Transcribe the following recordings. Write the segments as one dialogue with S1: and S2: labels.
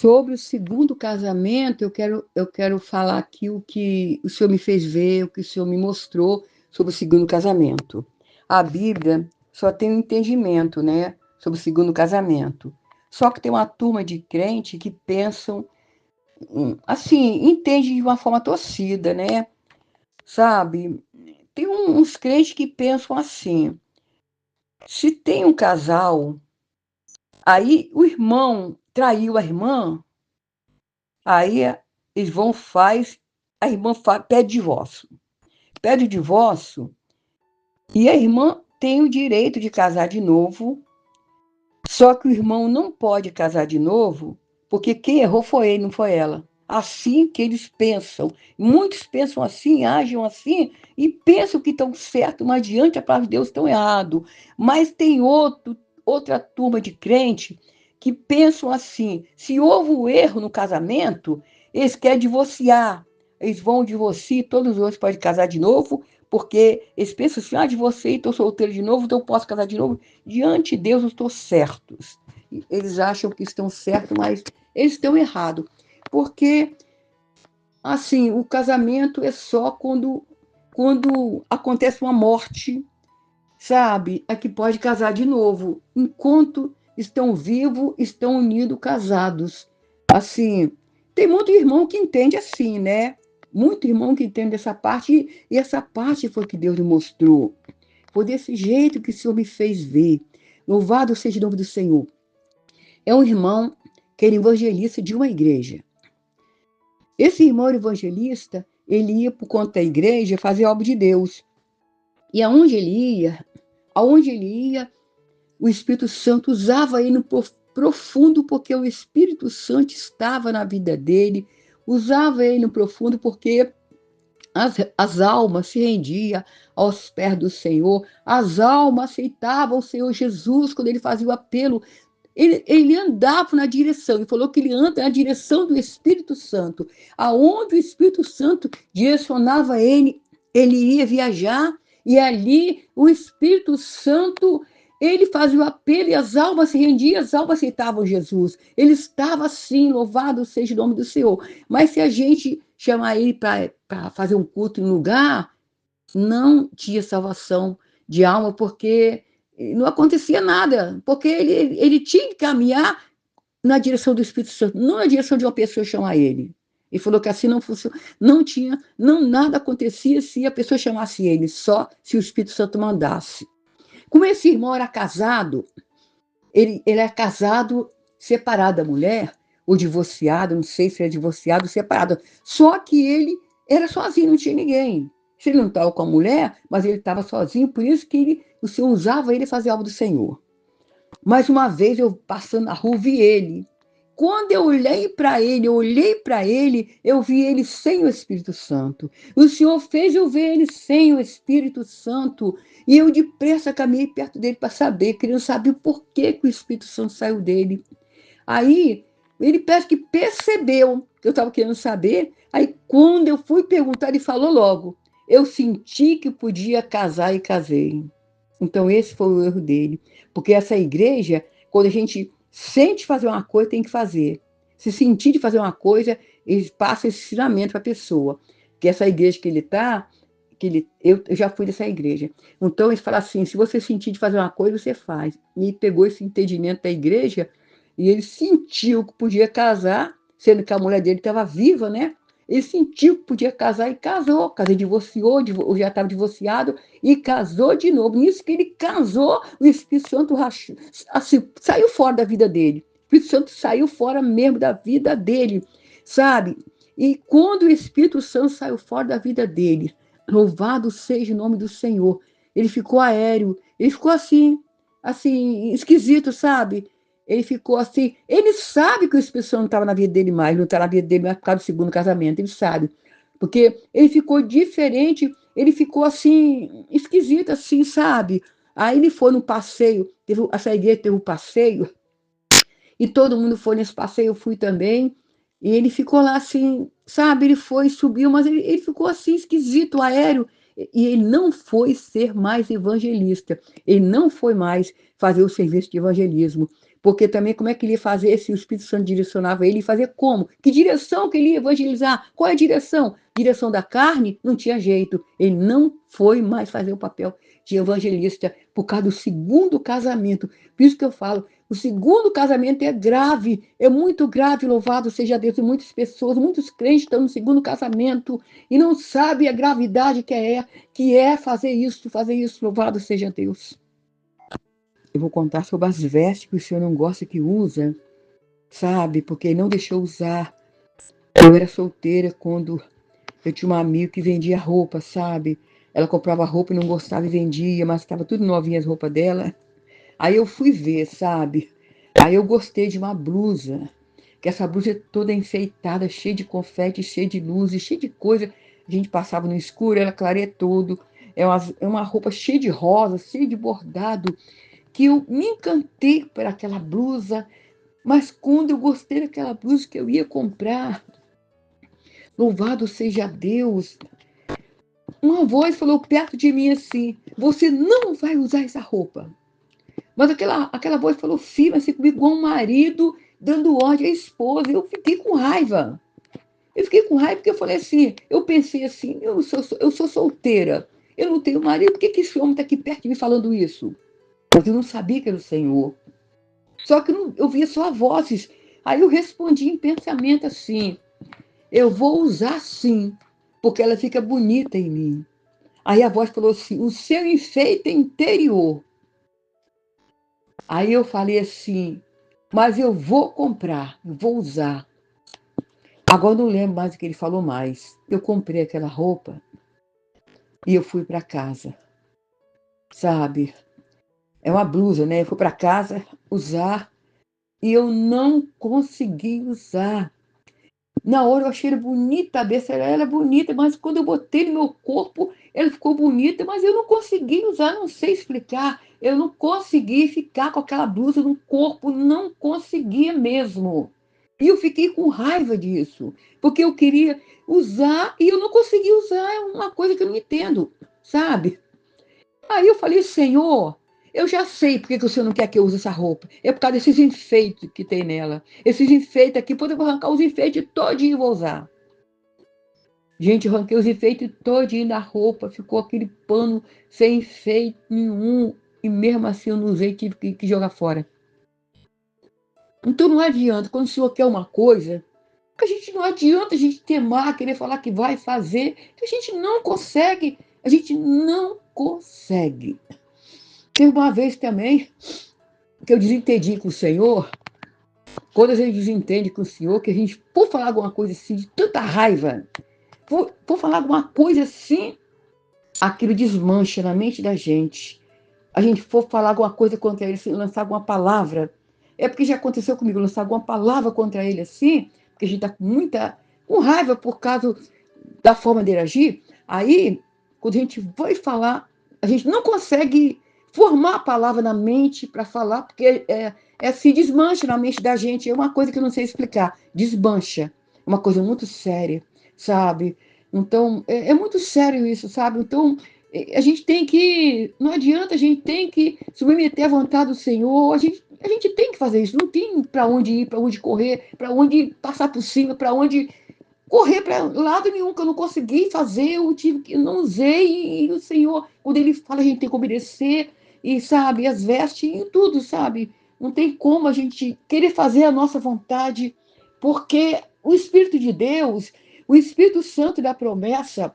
S1: Sobre o segundo casamento, eu quero falar aqui o que o Senhor me fez ver, o que o Senhor me mostrou sobre o segundo casamento. A Bíblia só tem um entendimento, né, sobre o segundo casamento. Só que tem uma turma de crente que pensam, assim, entende de uma forma torcida, né? Sabe? Tem uns crentes que pensam assim: se tem um casal, aí o irmão traiu a irmã. Aí eles vão, a irmã pede divórcio. Pede o divórcio e a irmã tem o direito de casar de novo, só que o irmão não pode casar de novo, porque quem errou foi ele, não foi ela. Assim que eles pensam. Muitos pensam assim, agem assim, e pensam que estão certo, mas diante da palavra de Deus estão errado. Mas tem outra turma de crente que pensam assim: se houve um erro no casamento, eles querem divorciar. Eles vão divorciar, todos os outros podem casar de novo, porque eles pensam assim: divorciei, estou solteiro de novo, então eu posso casar de novo. Diante de Deus, eu estou certos. Eles acham que estão certos, mas eles estão errados. Porque, assim, o casamento é só quando acontece uma morte, sabe? É que pode casar de novo. Enquanto estão vivos, estão unidos, casados. Assim, tem muito irmão que entende assim, né? Muito irmão que entende essa parte, e essa parte foi que Deus me mostrou. Foi desse jeito que o Senhor me fez ver. Louvado seja o nome do Senhor. É um irmão que era evangelista de uma igreja. Esse irmão evangelista, ele ia por conta da igreja fazer a obra de Deus. E aonde ele ia, o Espírito Santo usava ele no profundo, porque o Espírito Santo estava na vida dele, usava ele no profundo, porque as almas se rendiam aos pés do Senhor, as almas aceitavam o Senhor Jesus quando ele fazia o apelo. Ele andava na direção, ele falou que ele anda na direção do Espírito Santo. Aonde o Espírito Santo direcionava ele ia viajar, e ali o Espírito Santo, ele fazia o apelo e as almas se rendiam, as almas aceitavam Jesus. Ele estava assim, louvado seja o nome do Senhor. Mas se a gente chamar ele para fazer um culto em um lugar, não tinha salvação de alma, porque não acontecia nada, porque ele tinha que caminhar na direção do Espírito Santo, não na direção de uma pessoa chamar ele. Ele falou que assim não funciona, nada acontecia se a pessoa chamasse ele, só se o Espírito Santo mandasse. Como esse irmão era casado, ele era casado separado da mulher, ou divorciado, não sei se era divorciado ou separado. Só que ele era sozinho, não tinha ninguém. Se ele não estava com a mulher, mas ele estava sozinho, por isso que o Senhor usava ele fazer algo do Senhor. Mais uma vez, eu passando na rua, vi ele. Quando eu olhei para ele, eu vi ele sem o Espírito Santo. O Senhor fez eu ver ele sem o Espírito Santo. E eu depressa caminhei perto dele para saber, querendo saber por que o Espírito Santo saiu dele. Aí, ele parece que percebeu que eu estava querendo saber. Aí, quando eu fui perguntar, ele falou logo: eu senti que podia casar e casei. Então, esse foi o erro dele. Porque essa igreja, quando a gente sente fazer uma coisa, tem que fazer. Se sentir de fazer uma coisa, eles passam esse ensinamento para a pessoa. Que essa igreja que ele está, eu já fui dessa igreja. Então, eles falam assim: se você sentir de fazer uma coisa, você faz. E ele pegou esse entendimento da igreja e ele sentiu que podia casar, sendo que a mulher dele estava viva, né? Ele sentiu que podia casar e casou. Casei, divorciou, já estava divorciado e casou de novo. Nisso que ele casou, o Espírito Santo assim, saiu fora da vida dele. O Espírito Santo saiu fora mesmo da vida dele, sabe? E quando o Espírito Santo saiu fora da vida dele, louvado seja o nome do Senhor, ele ficou aéreo, ele ficou assim, esquisito, sabe? Ele ficou assim. Ele sabe que o Espírito Santo não estava na vida dele mais, não está na vida dele mais por causa do segundo casamento, ele sabe. Porque ele ficou diferente, ele ficou assim, esquisito, assim, sabe? Aí ele foi no passeio, essa igreja teve um passeio, e todo mundo foi nesse passeio, eu fui também, e ele ficou lá assim, sabe? Ele foi, subiu, mas ele ficou assim, esquisito, aéreo, e ele não foi ser mais evangelista, ele não foi mais fazer o serviço de evangelismo, Porque também como é que ele ia fazer se o Espírito Santo direcionava ele? Fazer como? Que direção que ele ia evangelizar? Qual é a direção? Direção da carne? Não tinha jeito. Ele não foi mais fazer o papel de evangelista por causa do segundo casamento. Por isso que eu falo, o segundo casamento é grave, é muito grave, louvado seja Deus. E muitas pessoas, muitos crentes estão no segundo casamento e não sabem a gravidade que é fazer isso, louvado seja Deus. Eu vou contar sobre as vestes que o senhor não gosta que usa, sabe? Porque ele não deixou usar. Eu era solteira quando eu tinha uma amiga que vendia roupa, sabe? Ela comprava roupa e não gostava e vendia, mas estava tudo novinha as roupas dela. Aí eu fui ver, sabe? Aí eu gostei de uma blusa, que essa blusa é toda enfeitada, cheia de confete, cheia de luzes, cheia de coisa. A gente passava no escuro, ela clareia todo. É uma roupa cheia de rosa, cheia de bordado, que eu me encantei por aquela blusa, mas quando eu gostei daquela blusa que eu ia comprar, louvado seja Deus, uma voz falou perto de mim assim: você não vai usar essa roupa. Mas aquela voz falou firme assim comigo, igual um marido dando ordem à esposa. Eu fiquei com raiva. Eu fiquei com raiva porque eu falei assim, eu pensei assim, eu sou solteira, eu não tenho marido, por que esse homem está aqui perto de mim falando isso? Porque eu não sabia que era o Senhor. Só que eu via só vozes. Aí eu respondi em pensamento assim, eu vou usar sim, porque ela fica bonita em mim. Aí a voz falou assim, o seu enfeite interior. Aí eu falei assim, mas eu vou comprar, eu vou usar. Agora eu não lembro mais o que ele falou mais. Eu comprei aquela roupa e eu fui para casa, sabe? É uma blusa, né? Eu fui para casa usar e eu não consegui usar. Na hora eu achei ela bonita, a cabeça era bonita, mas quando eu botei no meu corpo, ela ficou bonita, mas eu não consegui usar, não sei explicar. Eu não consegui ficar com aquela blusa no corpo, não conseguia mesmo. E eu fiquei com raiva disso, porque eu queria usar e eu não consegui usar, é uma coisa que eu não entendo, sabe? Aí eu falei, Senhor, eu já sei por que o Senhor não quer que eu use essa roupa. É por causa desses enfeites que tem nela. Esses enfeites aqui, eu vou arrancar os enfeites todinho e vou usar. Gente, eu arranquei os enfeites todinho da roupa, ficou aquele pano sem enfeite nenhum. E mesmo assim eu não usei, tive que jogar fora. Então não adianta, quando o Senhor quer uma coisa, a gente não adianta a gente temar, querer falar que vai fazer, que a gente não consegue. A gente não consegue. Teve uma vez também que eu desentendi com o Senhor, quando a gente desentende com o Senhor, que a gente, por falar alguma coisa assim, de tanta raiva, por falar alguma coisa assim, aquilo desmancha na mente da gente. A gente for falar alguma coisa contra ele, assim, lançar alguma palavra, é porque já aconteceu comigo, lançar alguma palavra contra ele assim, porque a gente está com raiva por causa da forma dele agir, aí, quando a gente vai falar, a gente não consegue formar a palavra na mente para falar, porque se desmancha na mente da gente, é uma coisa que eu não sei explicar, desmancha, é uma coisa muito séria, sabe? Então, é muito sério isso, sabe? Então, a gente tem que, não adianta, a gente tem que submeter à vontade do Senhor, a gente tem que fazer isso, não tem para onde ir, para onde correr, para onde passar por cima, para onde correr para lado nenhum, que eu não consegui fazer, eu não usei, e o Senhor, quando Ele fala, a gente tem que obedecer, e sabe, as vestes, e tudo, sabe? Não tem como a gente querer fazer a nossa vontade, porque o Espírito de Deus, o Espírito Santo da promessa,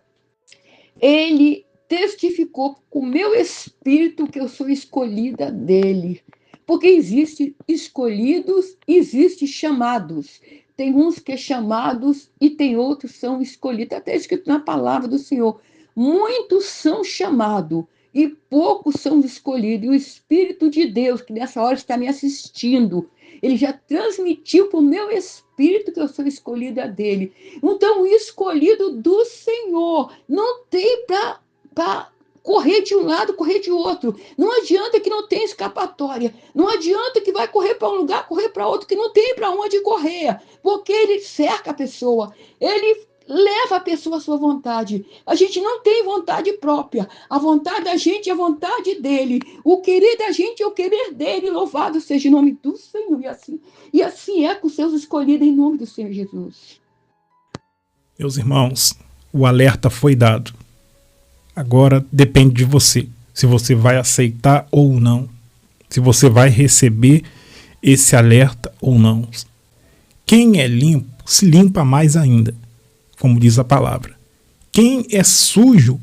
S1: ele testificou com o meu espírito que eu sou escolhida dele. Porque existe escolhidos, existe chamados. Tem uns que é chamados e tem outros que são escolhidos. Está até escrito na palavra do Senhor. Muitos são chamados e poucos são escolhidos. E o Espírito de Deus, que nessa hora está me assistindo, ele já transmitiu para o meu espírito que eu sou escolhida dele. Então, o escolhido do Senhor não tem para correr de um lado, correr de outro. Não adianta que não tem escapatória. Não adianta que vai correr para um lugar, correr para outro, que não tem para onde correr. Porque ele cerca a pessoa. leva a pessoa à sua vontade. A gente não tem vontade própria. A vontade da gente é a vontade dele. O querer da gente é o querer dele. Louvado seja o nome do Senhor. E assim é com os seus escolhidos em nome do Senhor Jesus.
S2: Meus irmãos, o alerta foi dado. Agora depende de você. Se você vai aceitar ou não. Se você vai receber esse alerta ou não. Quem é limpo, se limpa mais ainda, como diz a palavra. Quem é sujo,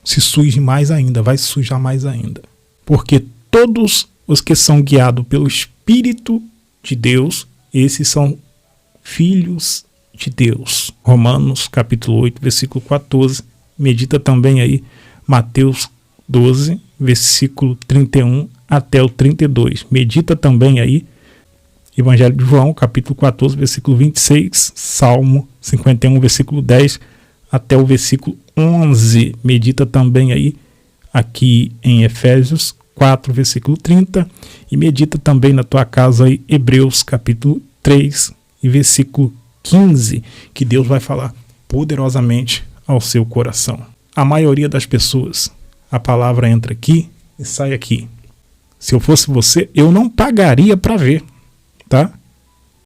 S2: se suje mais ainda, vai se sujar mais ainda. Porque todos os que são guiados pelo Espírito de Deus, esses são filhos de Deus. Romanos capítulo 8, versículo 14. Medita também aí Mateus 12, versículo 31 até o 32. Medita também aí Evangelho de João, capítulo 14, versículo 26, Salmo 51, versículo 10 até o versículo 11. Medita também aí aqui em Efésios 4, versículo 30, e medita também na tua casa aí Hebreus, capítulo 3 e versículo 15, que Deus vai falar poderosamente ao seu coração. A maioria das pessoas, a palavra entra aqui e sai aqui. Se eu fosse você, eu não pagaria para ver. Tá?